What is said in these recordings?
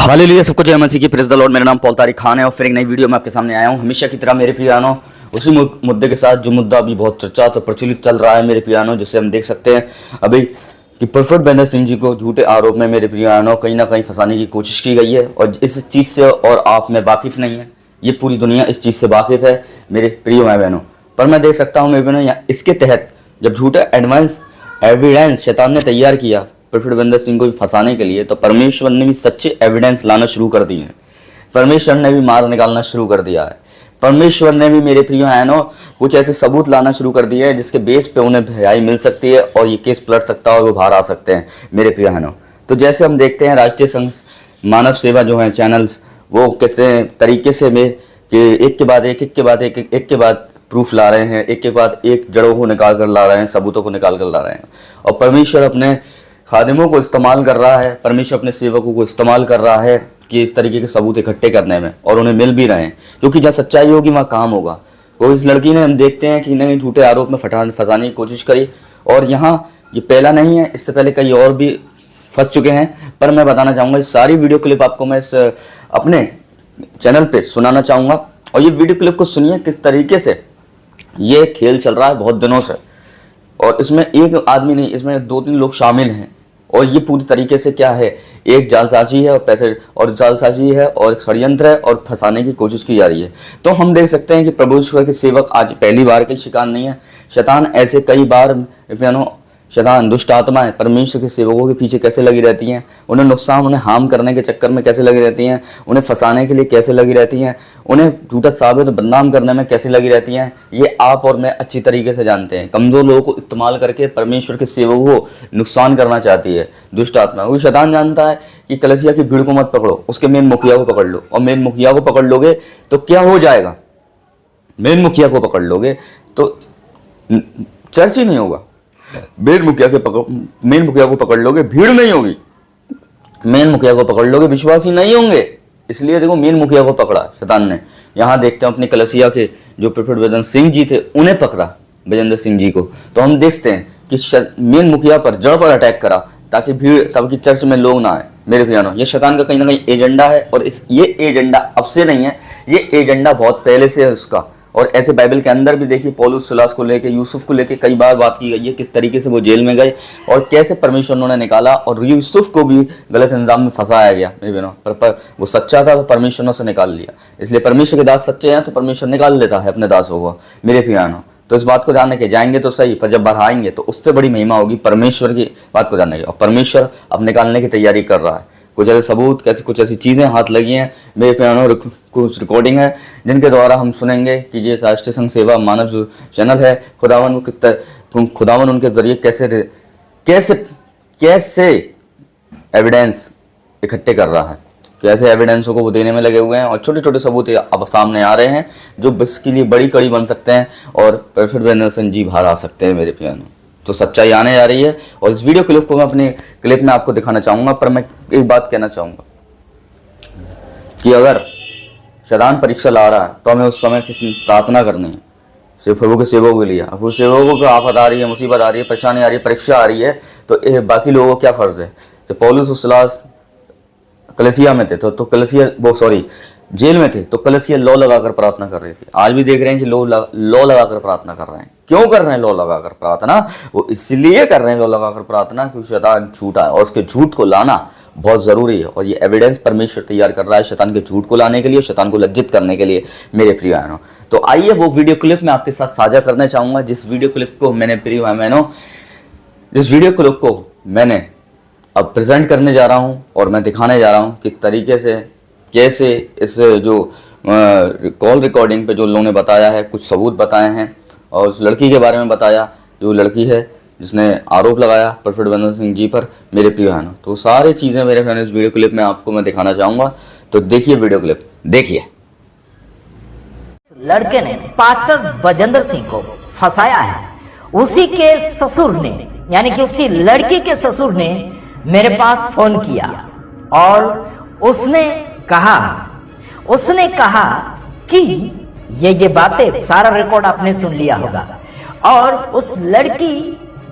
Hallelujah, सबको जय मसीह की, प्रेज़ द लॉर्ड। मेरा नाम पॉल तारिक खान है और फिर एक नई वीडियो में आपके सामने आया हूँ। हमेशा की तरह मेरे प्रियानो उसी मुद्दे के साथ, जो मुद्दा अभी बहुत चर्चा तो प्रचलित चल रहा है मेरे प्रियानो, जिसे हम देख सकते हैं अभी कि प्रोफेट बेंदर सिंह जी को झूठे आरोप में मेरे प्रियानो कहीं ना कहीं फंसाने की कोशिश की गई है। और इस चीज़ से और आप में वाकिफ़ नहीं है, ये पूरी दुनिया इस चीज़ से वाकिफ़ है मेरे प्रिय भाई बहनों। पर मैं देख सकता हूँ मेरे बहनों, इसके तहत जब झूठा एविडेंस शैतान ने तैयार किया प्रोफेट बेंदर सिंह को फंसाने के लिए, तो परमेश्वर ने भी सच्चे एविडेंस लाना शुरू कर दिए हैं। परमेश्वर ने भी मार निकालना शुरू कर दिया है। परमेश्वर ने भी मेरे प्रियो बहनों कुछ ऐसे सबूत लाना शुरू कर दिए हैं जिसके बेस पे उन्हें भलाई मिल सकती है और ये केस पलट सकता है और वो बाहर आ सकते हैं मेरे प्रियो बहनों। तो जैसे हम देखते हैं राष्ट्रीय संघ मानव सेवा जो है चैनल्स, वो कैसे तरीके से में कि एक के बाद एक प्रूफ ला रहे हैं, एक के बाद एक जड़ों को निकाल कर ला रहे हैं, सबूतों को निकाल कर ला रहे हैं। और परमेश्वर अपने खादिमों को इस्तेमाल कर रहा है, परमेश्वर अपने सेवकों को इस्तेमाल कर रहा है कि इस तरीके के सबूत इकट्ठे करने में, और उन्हें मिल भी रहे हैं, क्योंकि जहाँ सच्चाई होगी वहाँ काम होगा। वो इस लड़की ने, हम देखते हैं कि इन्हें झूठे आरोप में फंसाने की कोशिश करी, और यहाँ ये पहला नहीं है, इससे पहले कई और भी फंस चुके हैं। पर मैं बताना चाहूँगा, इस सारी वीडियो क्लिप आपको मैं इस अपने चैनल पर सुनाना चाहूँगा, और ये वीडियो क्लिप को सुनिए किस तरीके से ये खेल चल रहा है बहुत दिनों से। और इसमें एक आदमी नहीं, इसमें 2-3 लोग शामिल हैं, और ये पूरी तरीके से क्या है, एक जालसाजी है और पैसे और जालसाजी है और षड्यंत्र है और फंसाने की कोशिश की जा रही है। तो हम देख सकते हैं कि प्रभु ईश्वर के सेवक आज पहली बार के शिकार नहीं है। शैतान ऐसे कई बार, शैतान दुष्ट आत्माएं परमेश्वर के सेवकों के पीछे कैसे लगी रहती हैं, उन्हें नुकसान, उन्हें हार्म करने के चक्कर में कैसे लगी रहती हैं, उन्हें फंसाने के लिए कैसे लगी रहती हैं, उन्हें झूठा साबित बदनाम करने में कैसे लगी रहती हैं, ये आप और मैं अच्छी तरीके से जानते हैं। कमज़ोर लोगों को इस्तेमाल करके परमेश्वर के सेवकों को नुकसान करना चाहती है दुष्ट आत्मा। वो शैतान जानता है कि कलीसिया की भीड़ को मत पकड़ो, उसके मेन मुखिया को पकड़ लो, और मेन मुखिया को पकड़ लोगे तो क्या हो जाएगा, मेन मुखिया को पकड़ लोगे तो चर्च ही नहीं होगा। मेन मुखिया को पकड़ लोगे, भीड़ नहीं होगी। मेन मुखिया को पकड़ लोगे, विश्वासी नहीं होंगे। इसलिए देखो, मेन मुखिया को पकड़ा शैतान ने। यहाँ देखते हैं अपने कलसिया के जो प्रोफेट बेंदर सिंह जी थे, उन्हें पकड़ा, बेंदर सिंह जी को। तो हम देखते हैं कि मेन मुखिया पर, जड़ पर अटैक करा, ताकि भीड़, ताकि चर्च में लोग ना आए। मेरे प्यारों, ये शैतान का कहीं ना कहीं एजेंडा है, और ये एजेंडा अब से नहीं है, ये एजेंडा बहुत पहले से है उसका। और ऐसे बाइबल के अंदर भी देखिए, पौलुस सिलास को लेके, यूसुफ को लेके कई बार बात की गई है, किस तरीके से वो जेल में गए और कैसे परमेश्वर उन्होंने निकाला, और यूसुफ को भी गलत इंजाम में फंसाया गया मेरे बहनों। पर वो सच्चा था तो परमेश्वर ने उसे निकाल लिया। इसलिए परमेश्वर के दास सच्चे हैं तो परमेश्वर निकाल लेता है अपने दासों को मेरे प्यारों। तो इस बात को जानने के जाएंगे तो सही, पर जब बढ़ाएंगे तो उससे बड़ी महिमा होगी परमेश्वर की बात को जानने की। और परमेश्वर अब निकालने की तैयारी कर रहा है। कुछ ऐसे सबूत, कैसे कुछ ऐसी चीज़ें हाथ लगी हैं मेरे प्यारों, कुछ रिकॉर्डिंग है जिनके द्वारा हम सुनेंगे कि ये राष्ट्रीय संघ सेवा मानव जो चैनल है, खुदावन उनके जरिए कैसे एविडेंस इकट्ठे कर रहा है, कैसे एविडेंसों को वो देने में लगे हुए हैं, और छोटे छोटे सबूत अब सामने आ रहे हैं जो इसके लिए बड़ी कड़ी बन सकते हैं और प्रोफेट बेंदर सिंह जी बाहर आ सकते हैं मेरे प्यारों। तो सच्चाई आने जा रही है, और इस वीडियो क्लिप को मैं अपने क्लिप में आपको दिखाना चाहूँगा। पर मैं एक बात कहना चाहूँगा कि अगर शैतान परीक्षा ला रहा है तो हमें उस समय किसकी प्रार्थना करनी है, सिर्फ प्रभु के सेवकों के लिए। अब उस सेवकों को आफत आ रही है, मुसीबत आ रही है, परेशानी आ रही है, परीक्षा आ रही है, तो बाकी लोगों को क्या फ़र्ज़ है। जब पौलुस और सिलास कलीसिया में थे तो कलीसिया जेल में थे, तो कलीसिया लॉ लगाकर प्रार्थना कर रही थी। आज भी देख रहे हैं कि लॉ लगाकर प्रार्थना कर रहे हैं। क्यों कर रहे हैं लॉ लगाकर प्रार्थना? वो इसलिए कर रहे हैं लॉ लगाकर प्रार्थना क्योंकि शैतान झूठा है, और उसके झूठ को लाना बहुत ज़रूरी है। और ये एविडेंस परमेश्वर तैयार कर रहा है शैतान के झूठ को लाने के लिए, शैतान को लज्जित करने के लिए मेरे प्रिय बहनों। तो आइए वो वीडियो क्लिप मैं आपके साथ साझा करना चाहूँगा, जिस वीडियो क्लिप को मैंने प्रिय बहनों, जिस वीडियो क्लिप को मैंने अब प्रेजेंट करने जा रहा हूँ, और मैं दिखाने जा रहा हूँ किस तरीके से, कैसे इस जो कॉल रिकॉर्डिंग पे जो लोगों ने बताया है, कुछ सबूत बताए हैं, और उस लड़की के बारे में बताया, जो लड़की है जिसने आरोप लगाया प्रोफेट बेंदर सिंह जी पर मेरे प्रिय बहनों। तो सारी चीज़ें मेरे फ्रेंड इस वीडियो क्लिप में आपको मैं दिखाना चाहूँगा। तो देखिए वीडियो क्लिप, देखिए। लड़के ने पास्टर बजेंद्र सिंह को फंसाया है। उसी के ससुर ने, यानी कि उसी लड़की के ससुर ने मेरे पास फोन किया, और उसने कहा कि ये बातें, सारा रिकॉर्ड आपने सुन लिया होगा, और उस लड़की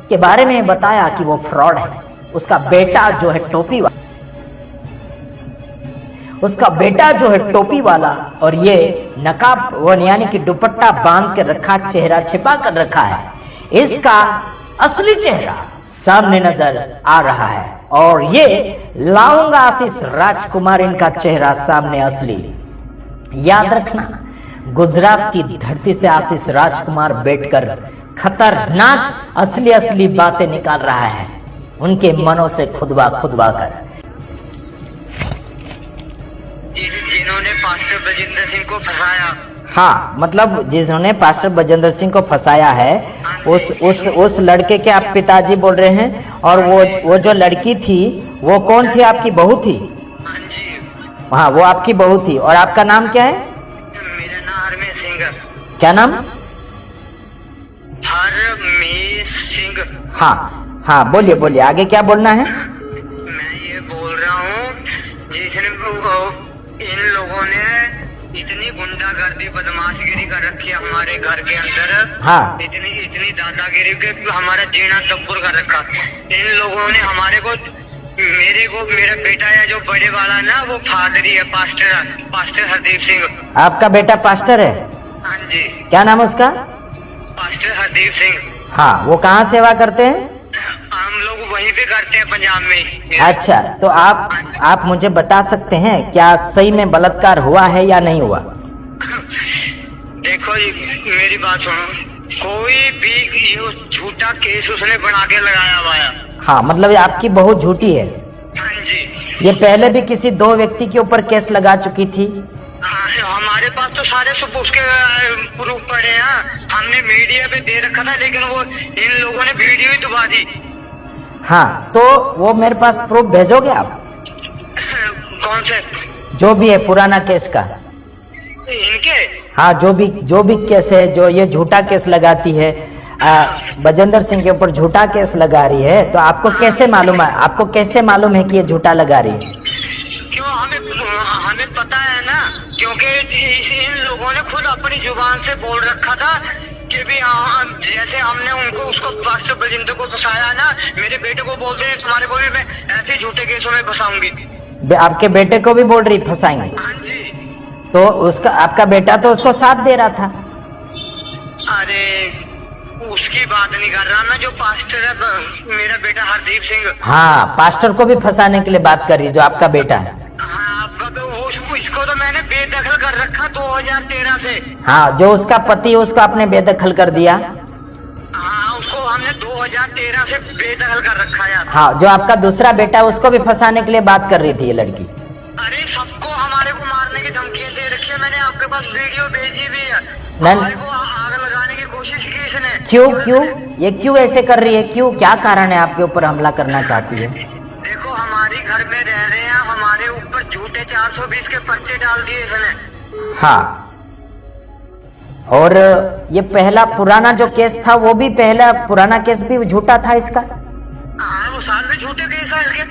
के बारे में बताया कि वो फ्रॉड है। उसका बेटा जो है टोपी वाला, उसका बेटा जो है टोपी वाला और ये नकाब वो यानी कि दुपट्टा बांध के रखा, चेहरा छिपा कर रखा है, इसका असली चेहरा सामने नजर आ रहा है। और ये लाऊंगा आशीष राजकुमार, इनका चेहरा सामने असली। याद रखना, गुजरात की धरती से आशीष राजकुमार बैठकर खतरनाक असली असली बातें निकाल रहा है, उनके मनों से खुदवा कर। जिन्होंने पास्टर बजिंदर सिंह को फंसाया, हाँ, मतलब जिन्होंने पास्टर बजेंद्र सिंह को फंसाया है, उस लड़के के आप पिताजी बोल रहे हैं। और वो जो लड़की थी वो कौन थी? आपकी बहू थी? हाँ जी, हाँ, वो आपकी बहू थी। और आपका नाम क्या है? मेरा नाम हरमेश सिंह। क्या नाम? हरमेश सिंह। हाँ, बोलिए बोलिए, आगे क्या बोलना है? मैं ये बोल रहा हूँ, जिसने इन लोगों ने इतनी गुंडागर्दी बदमाशगिरी कर रखी है हमारे घर के अंदर। हाँ। इतनी दादागिरी के हमारा जीना तब्बुर कर रखा। इन लोगों ने हमारे को मेरा बेटा है जो बड़े वाला ना, वो फादरी है, पास्टर हरदीप सिंह। आपका बेटा पास्टर है? हाँ जी। क्या नाम है उसका? पास्टर हरदीप सिंह। हाँ, वो कहाँ सेवा करते हैं? हम लोग वहीं पे करते हैं, पंजाब में। अच्छा, तो आप मुझे बता सकते हैं क्या सही में बलात्कार हुआ है या नहीं हुआ? देखो जी, मेरी बात सुनो, कोई भी ये झूठा केस उसने बना के लगाया हुआ है। हाँ, मतलब आपकी बहू झूठी है? हाँ जी। ये पहले भी किसी 2 व्यक्ति के ऊपर केस लगा चुकी थी? हमारे पास तो सारे सब उसके प्रूफ पड़े हैं, हमने मीडिया पे दे रखा था, लेकिन वो इन लोगों ने वीडियो ही दबा दी। हाँ, तो वो मेरे पास प्रूफ भेजोगे आप? कौन से? जो भी है पुराना केस का। इनके? हाँ, जो भी केस है, जो ये झूठा केस लगाती है, बजेंद्र सिंह के ऊपर झूठा केस लगा रही है, तो आपको कैसे मालूम है? आपको कैसे मालूम है कि ये झूठा लगा रही है? क्यों, हमें पता है ना, क्योंकि इन लोगों ने खुद अपनी जुबान से बोल रखा था कि भी जैसे हमने उसको पास्टर बजिंदर को फंसाया ना, मेरे बेटे को बोलते हैं तुम्हारे को भी मैं ऐसे झूठे केसों में फंसाऊंगी। आपके बेटे को भी बोल रही फंसाएंगे? हाँ जी। तो आपका बेटा तो उसको साथ दे रहा था। अरे उसकी बात नहीं कर रहा मैं, जो पास्टर है मेरा बेटा हरदीप सिंह। हाँ, पास्टर को भी फंसाने के लिए बात कर रही है, जो आपका बेटा है। हाँ, आपका तो इसको तो मैंने बेदखल कर रखा 2013 से। हाँ, जो उसका पति है उसको आपने बेदखल कर दिया। हाँ, उसको हमने 2013 से बेदखल कर रखा है। हाँ, जो आपका दूसरा बेटा है उसको भी फंसाने के लिए बात कर रही थी ये लड़की। अरे सबको हमारे को मारने की धमकियां दे रखी है, मैंने आपके पास वीडियो भेजी भी है। नहीं। हमारे को आग लगाने की कोशिश की इसने। क्यों ये क्यों ऐसे कर रही है? क्यों, क्या कारण है आपके ऊपर हमला करना चाहती है? देखो, हमारी घर में रह रहे हैं, हमारे ऊपर झूठे 420 के पर्चे डाल दिए इसने। हाँ, और ये पहला पुराना जो केस था वो भी पहला पुराना केस भी झूठा था इसका। हाँ, वो साल में झूठे केस है इसके।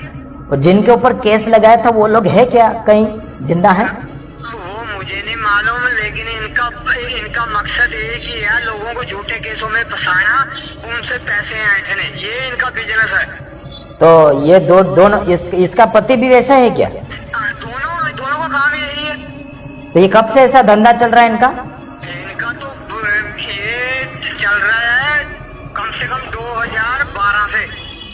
और जिनके ऊपर केस लगाया था वो लोग है क्या, कहीं जिंदा है? वो मुझे नहीं मालूम, लेकिन इनका मकसद एक ही है, लोगों को झूठे केसों में फंसाना, उनसे पैसे ऐंठने, ये इनका बिजनेस है। तो ये दोनों इसका पति भी वैसा है क्या? दोनों का काम यही है। तो ये कब से ऐसा धंधा चल रहा है इनका? इनका तो ये चल रहा है कम से कम 2012 से।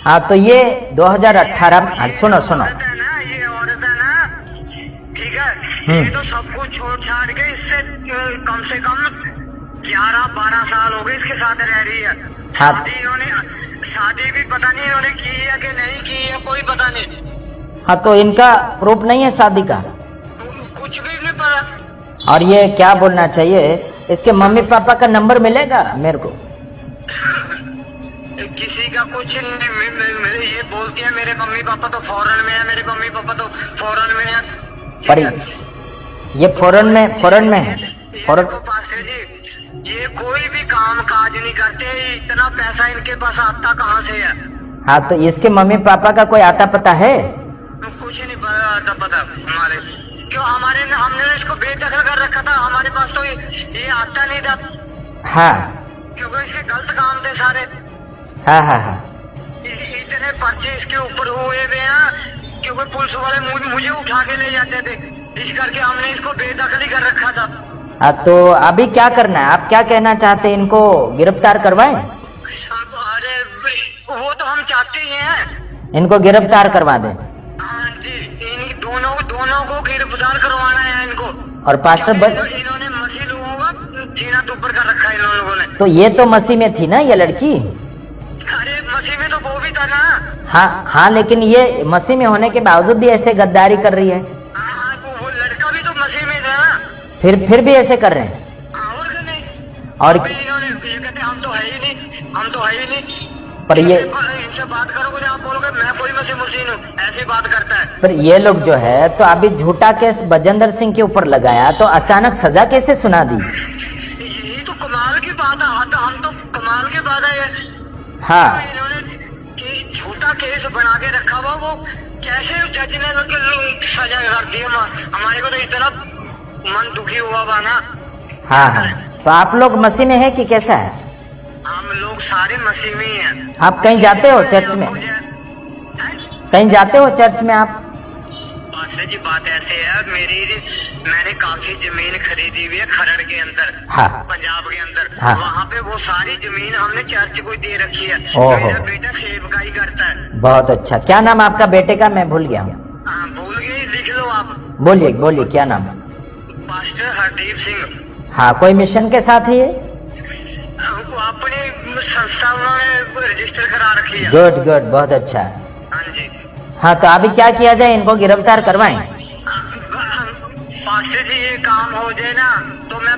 हाँ, तो ये 2018 सुनो औरत है ना, ये औरत है ना, ठीक है, ये तो सब कुछ छोड़ छाड़ के इससे कम से कम 11-12 साल हो गए इसके साथ रह रही है। हाँ। शादी भी पता नहीं इन्होंने की है कि नहीं की है, कोई पता नहीं। हाँ, तो इनका प्रूफ नहीं है शादी का? कुछ भी नहीं पता। और ये क्या बोलना चाहिए, इसके मम्मी पापा का नंबर मिलेगा मेरे को? किसी का कुछ नहीं, ये बोलती है मेरे मम्मी पापा तो फॉरेन में है, मेरे मम्मी पापा तो फॉरेन में है। पर ये फॉरेन में है। देखो पास्टर जी, ये कोई भी काम काज नहीं करते, इतना पैसा इनके पास आता कहाँ से है? हाँ, तो इसके मम्मी पापा का कोई आता पता है? कुछ नहीं आता पता हमारे। क्यों, हमने इसको बेदखल कर रखा था, हमारे पास तो ये आता नहीं था। हाँ, क्योंकि इसके गलत काम थे सारे। हाँ। इतने पर्चे इसके ऊपर हुए हैं, क्योंकि पुलिस वाले मुझे उठा के ले जाते थे। इस करके हमने इसको बेदखली कर रखा था। तो अभी क्या करना है, आप क्या कहना चाहते हैं, इनको गिरफ्तार करवाएं? अब अरे वो तो हम चाहते ही हैं। इनको गिरफ्तार करवा दें। हाँ जी, इन दोनों को गिरफ्तार करवाना है इनको। और पास्टर इन्होंने मसीह लोगों का जीना तो ऊपर कर रखा है इन लोगों ने। तो ये तो मसीह में थी ना ये लड़की? अरे मसीह में तो वो भी था ना। हाँ, लेकिन ये मसीह में होने के बावजूद भी ऐसे गद्दारी कर रही है। हाँ, वो लड़का भी तो मसीह में था ना। फिर भी ऐसे कर रहे हैं। और क्या नहीं। और अभी इन्होंने ये कहते हम तो है ही नहीं। पर ये इनसे बात करोगे आप बोलोगे मैं कोई मसीह हूँ, ऐसी बात करता है। पर ये लोग जो है, तो अभी झूठा केस बजेंद्र सिंह के ऊपर लगाया, तो अचानक सजा कैसे सुना दी? यही तो कमाल की बात है। तो हम तो कमाल की बात है ये। हाँ, इन्होंने झूठा केस बना के रखा हुआ, वो कैसे जज ने सजा कर दी। हमारे को तो इतना मन दुखी हुआ बा ना। हाँ। तो आप लोग मसीह में है कि कैसा है? हम लोग सारे मसीह में ही हैं। आप कहीं जाते हो चर्च में? कहीं जाते हो चर्च में आप? पास्टर जी बात ऐसे है, मैंने काफी जमीन खरीदी हुई है खरड़ के अंदर। हाँ। पंजाब के अंदर। हाँ। वहाँ पे वो सारी जमीन हमने चर्च को दे रखी है। ओहो। मेरा बेटा सेवकाई करता है। बहुत अच्छा। क्या नाम आपका बेटे का? मैं भूल गया हूँ। हाँ, भूल गए, लिख लो आप। बोलिए क्या नाम? पास्टर हरदीप सिंह। हाँ, कोई मिशन के साथ ही है? वो अपनी संस्था उन्होंने रजिस्टर करा रखी है। गुड, बहुत अच्छा। हाँ जी। हाँ, तो अभी क्या किया जाए, इनको गिरफ्तार करवाएं? पास्टर जी ये काम हो जाए ना, तो मैं